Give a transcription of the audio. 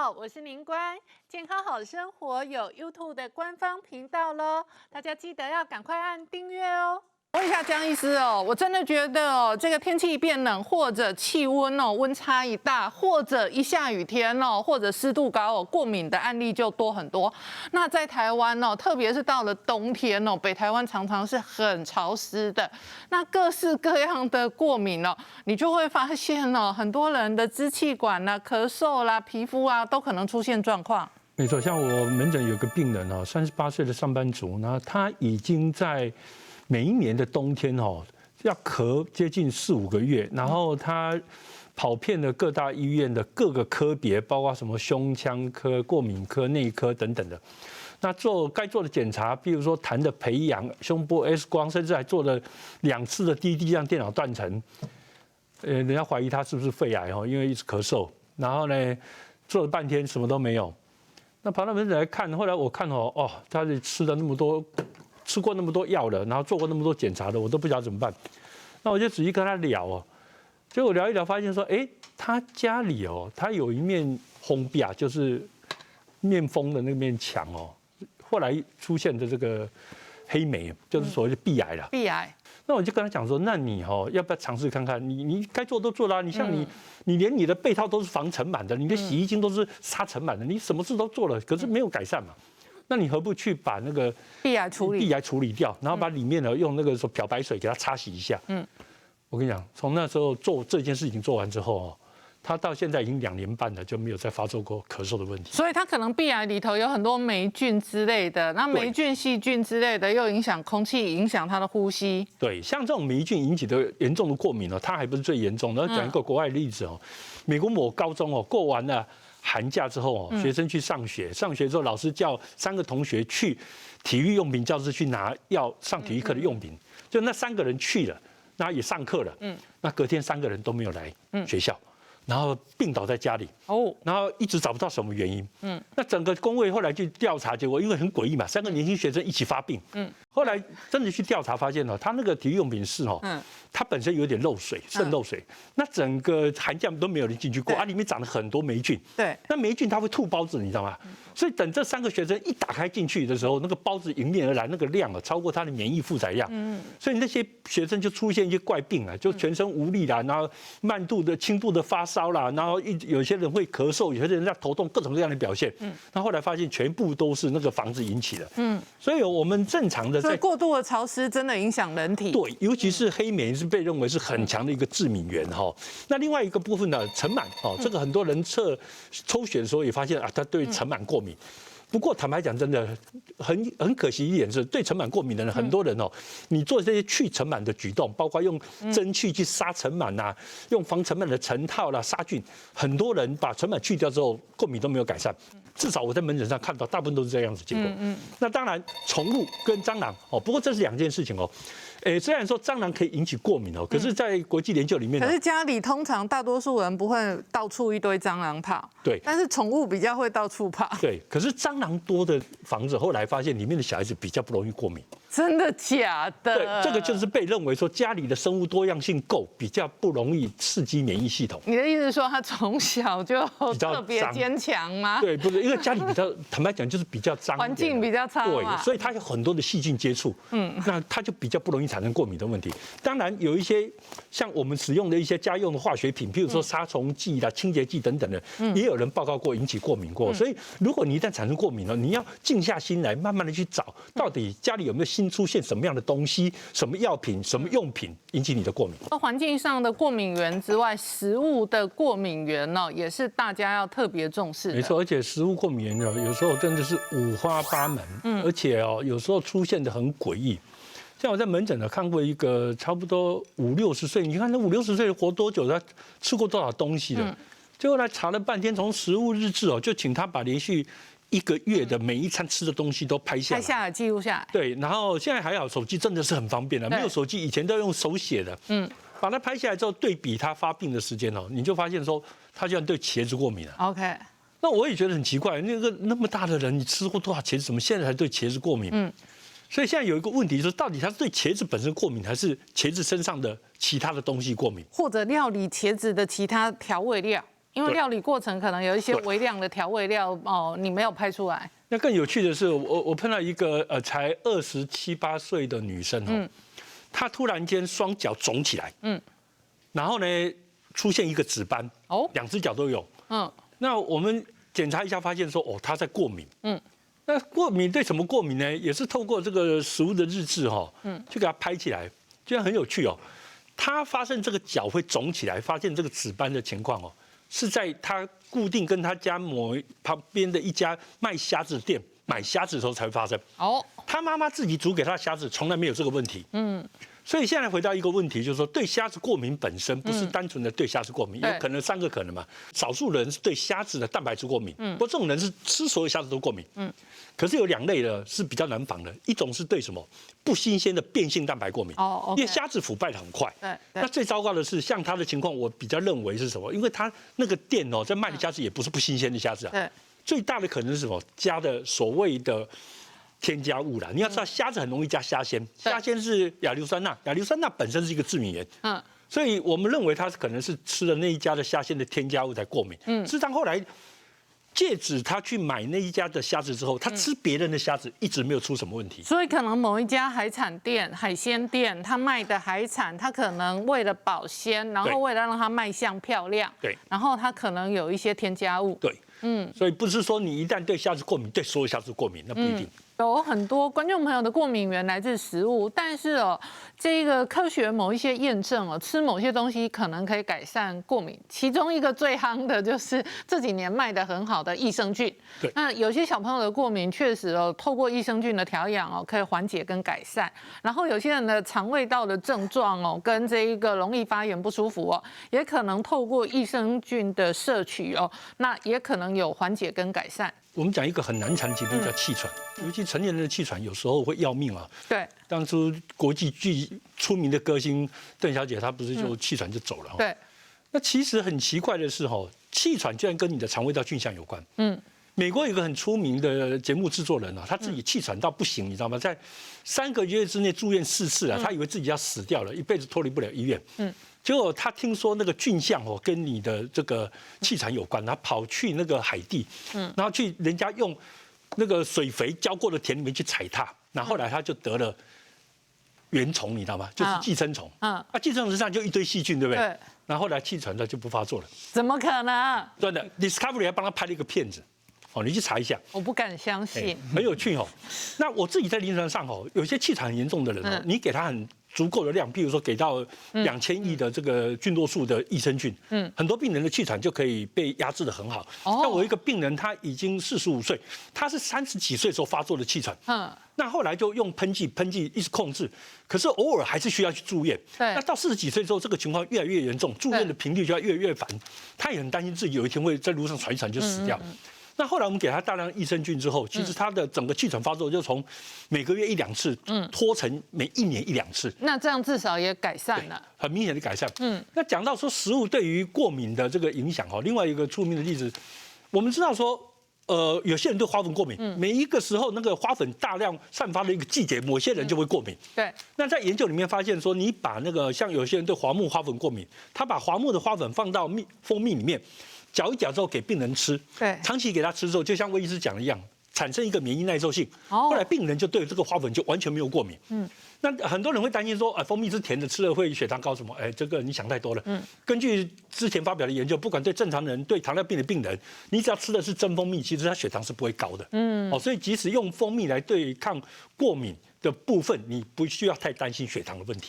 好，我是宁官，健康好生活有 YouTube 的官方频道喽，大家记得要赶快按订阅哦。问一下江医师哦，我真的觉得哦，这个天气一变冷，或者气温哦温差一大，或者一下雨天哦，或者湿度高哦，过敏的案例就多很多。那在台湾哦，特别是到了冬天哦，北台湾常常是很潮湿的，那各式各样的过敏哦，你就会发现哦，很多人的支气管啦、咳嗽啦、皮肤啊，都可能出现状况。没错，像我门诊有个病人哦，38岁的上班族，然后他已经在每一年的冬天哦，要咳接近4、5个月，然后他跑遍了各大医院的各个科别，包括什么胸腔科、过敏科、内科等等的。那做该做的检查，比如说痰的培养、胸部 X 光，甚至还做了2次的滴滴让电脑断层。人家怀疑他是不是肺癌哦，因为一直咳嗽。然后呢，做了半天什么都没有。那跑到门诊来看，后来我看哦，他吃了那么多。吃过那么多药了，然后做过那么多检查了，我都不知道怎么办。那我就仔细跟他聊哦，结果聊一聊，发现说，他家里哦，他有一面封壁啊，就是面封的那面墙哦，后来出现的这个黑莓，就是所谓的壁癌了。壁癌。那我就跟他讲说，那你要不要尝试看看？你该做都做了，你像你连你的被套都是防尘螨的，你的洗衣精都是杀尘螨的，你什么事都做了，可是没有改善嘛。那你何不去把那个壁癌处理掉，然后把里面呢用那个说漂白水给它擦洗一下？我跟你讲，从那时候做这件事情做完之后哦，他到现在已经2年半了，就没有再发作过咳嗽的问题。所以他可能壁癌里头有很多霉菌之类的，那霉菌、细菌之类的又影响空气，影响他的呼吸。对，像这种霉菌引起的严重的过敏哦，它还不是最严重的。讲一个国外的例子哦，美国某高中哦，过完了寒假之后哦，学生去上学，上学之后老师叫3个同学去体育用品教室去拿要上体育课的用品，就那3个人去了，那也上课了，那隔天3个人都没有来学校，然后病倒在家里，然后一直找不到什么原因，那整个工会后来去调查，结果因为很诡异嘛，3个年轻学生一起发病，后来真的去调查发现哦，他那个体育用品室哦，它本身有点漏水，渗漏水，那整个寒假都没有人进去过啊，里面长了很多霉菌，对，那霉菌它会吐孢子，你知道吗？所以等这3个学生一打开进去的时候，那个孢子迎面而来，那个量超过他的免疫负载量，所以那些学生就出现一些怪病啊，就全身无力啦，然后轻度的发烧啦，然后有些人会咳嗽，有些人在头痛，各种各样的表现。那后来发现全部都是那个房子引起的。所以我们正常的所以过度的潮湿真的影响人体。对，尤其是黑莓是被认为是很强的一个致敏源哈。那另外一个部分呢，尘螨哦，这个很多人抽血的时候也发现啊，他对尘螨过敏。不过坦白讲，真的很可惜一点是，对尘螨过敏的人，很多人哦，你做这些去尘螨的举动，包括用针去杀尘螨呐，用防尘螨的尘套啦、杀菌，很多人把尘螨去掉之后，过敏都没有改善。至少我在门诊上看到，大部分都是这样子结果。那当然，宠物跟蟑螂哦，不过这是2件事情哦。虽然说蟑螂可以引起过敏哦，可是，在国际研究里面，可是家里通常大多数人不会到处一堆蟑螂跑，对，但是宠物比较会到处跑，对。可是蟑螂多的房子，后来发现里面的小孩子比较不容易过敏。真的假的？对，这个就是被认为说家里的生物多样性够，比较不容易刺激免疫系统。你的意思是说他从小就特别坚强吗？对，不是，因为家里比较坦白讲就是比较脏，环境比较差，对，所以他有很多的细菌接触，那他就比较不容易产生过敏的问题。当然有一些像我们使用的一些家用的化学品，譬如说杀虫剂啦、清洁剂等等的，也有人报告过引起过敏过。所以如果你一旦产生过敏了，你要静下心来，慢慢的去找到底家里有没有新出现什么样的东西、什么药品、什么用品引起你的过敏。环境上的过敏源之外，食物的过敏源呢，也是大家要特别重视的。没错，而且食物过敏源呢，有时候真的是五花八门，而且有时候出现的很诡异。像我在门诊呢看过一个差不多50、60岁，你看那50、60岁活多久？他吃过多少东西了？最后来查了半天，从食物日志就请他把连续1个月的每一餐吃的东西都拍下来，记录下来。对，然后现在还好，手机真的是很方便了，没有手机以前都要用手写的。把它拍下来之后，对比他发病的时间你就发现说他居然对茄子过敏了。OK。那我也觉得很奇怪，那么大的人，你吃过多少茄子？怎么现在才对茄子过敏？所以现在有一个问题，就是到底他是对茄子本身过敏，还是茄子身上的其他的东西过敏，或者料理茄子的其他调味料？因为料理过程可能有一些微量的调味料哦，你没有拍出来。那更有趣的是，我碰到一个才27、8岁的女生哦，她突然间双脚肿起来，然后呢出现一个紫斑，2只脚都有，那我们检查一下发现说，她在过敏，那过敏对什么过敏呢？也是透过这个食物的日志去给她拍起来，觉得很有趣哦。她发现这个脚会肿起来，发现这个紫斑的情况是在她固定跟她家旁边的一家卖虾子店买虾子的时候才会发生。她妈妈自己煮给她的虾子从来没有这个问题。所以现在回到一个问题，就是说对虾子过敏本身不是单纯的对虾子过敏，有可能3个可能嘛。少数人是对虾子的蛋白质过敏，不过这种人是吃所有虾子都过敏。可是有2类的是比较难防的，一种是对什么不新鲜的变性蛋白过敏，因为虾子腐败的很快。那最糟糕的是，像他的情况，我比较认为是什么？因为他那个店在卖的虾子也不是不新鲜的虾子啊。最大的可能是什么？加的所谓的添加物啦。你要知道，虾子很容易加虾酰，虾酰是亚硫酸钠，亚硫酸钠本身是一个致敏源。所以我们认为他可能是吃了那一家的虾酰的添加物才过敏。事实上后来戒指他去买那一家的虾子之后，他吃别人的虾子一直没有出什么问题。所以可能某一家海产店、海鲜店，他卖的海产，他可能为了保鲜，然后为了让它卖相漂亮，然后他可能有一些添加物。所以不是说你一旦对虾子过敏，对所有虾子过敏，那不一定。有很多观众朋友的过敏源来自食物，但是这个科学某一些验证吃某些东西可能可以改善过敏。其中一个最夯的就是这几年卖的很好的益生菌。那有些小朋友的过敏确实透过益生菌的调养可以缓解跟改善。然后有些人的肠胃道的症状跟这一个容易发炎不舒服也可能透过益生菌的摄取那也可能有缓解跟改善。我们讲一个很难缠的疾病叫气喘，尤其成年人的气喘有时候会要命啊。当初国际最出名的歌星邓小姐，她不是就气喘就走了。那其实很奇怪的是气喘居然跟你的肠胃道菌相有关。美国有个很出名的节目制作人他自己气喘到不行，你知道吗？在3个月之内住院4次他以为自己要死掉了，一辈子脱离不了医院。结果他听说那个菌相跟你的这个气喘有关，他跑去那个海地，然后去人家用那个水肥浇过的田里面去踩踏，然后后来他就得了原虫，你知道吗？就是寄生虫。寄生虫上就一堆细菌，对不对？然后后来气喘它就不发作了。怎么可能？真的 ，Discovery 还帮他拍了一个片子。你去查一下，我不敢相信，很有趣那我自己在临床上有些气喘很严重的人你给他很足够的量，比如说给到2000亿的这个菌落数的益生菌，很多病人的气喘就可以被压制得很好。像我一个病人，他已经45岁，他是30几岁的时候发作的气喘，那后来就用喷剂一直控制，可是偶尔还是需要去住院。那到40几岁之后，这个情况越来越严重，住院的频率就要越来越烦，他也很担心自己有一天会在路上喘一喘就死掉。那后来我们给他大量益生菌之后，其实他的整个气喘发作就从每个月1、2次，拖成每1年1、2次。那这样至少也改善了，很明显的改善。那讲到说食物对于过敏的这个影响另外一个出名的例子，我们知道说，有些人对花粉过敏，每一个时候那个花粉大量散发的一个季节，某些人就会过敏。那在研究里面发现说，你把那个像有些人对桦木花粉过敏，他把桦木的花粉放到蜂蜜里面。搅一搅之后给病人吃，长期给他吃之后，就像魏医师讲的一样，产生一个免疫耐受性。后来病人就对这个花粉就完全没有过敏。那很多人会担心说，蜂蜜是甜的，吃了会血糖高什么？这个你想太多了。根据之前发表的研究，不管对正常人、对糖尿病的病人，你只要吃的是真蜂蜜，其实他血糖是不会高的。所以即使用蜂蜜来对抗过敏的部分，你不需要太担心血糖的问题。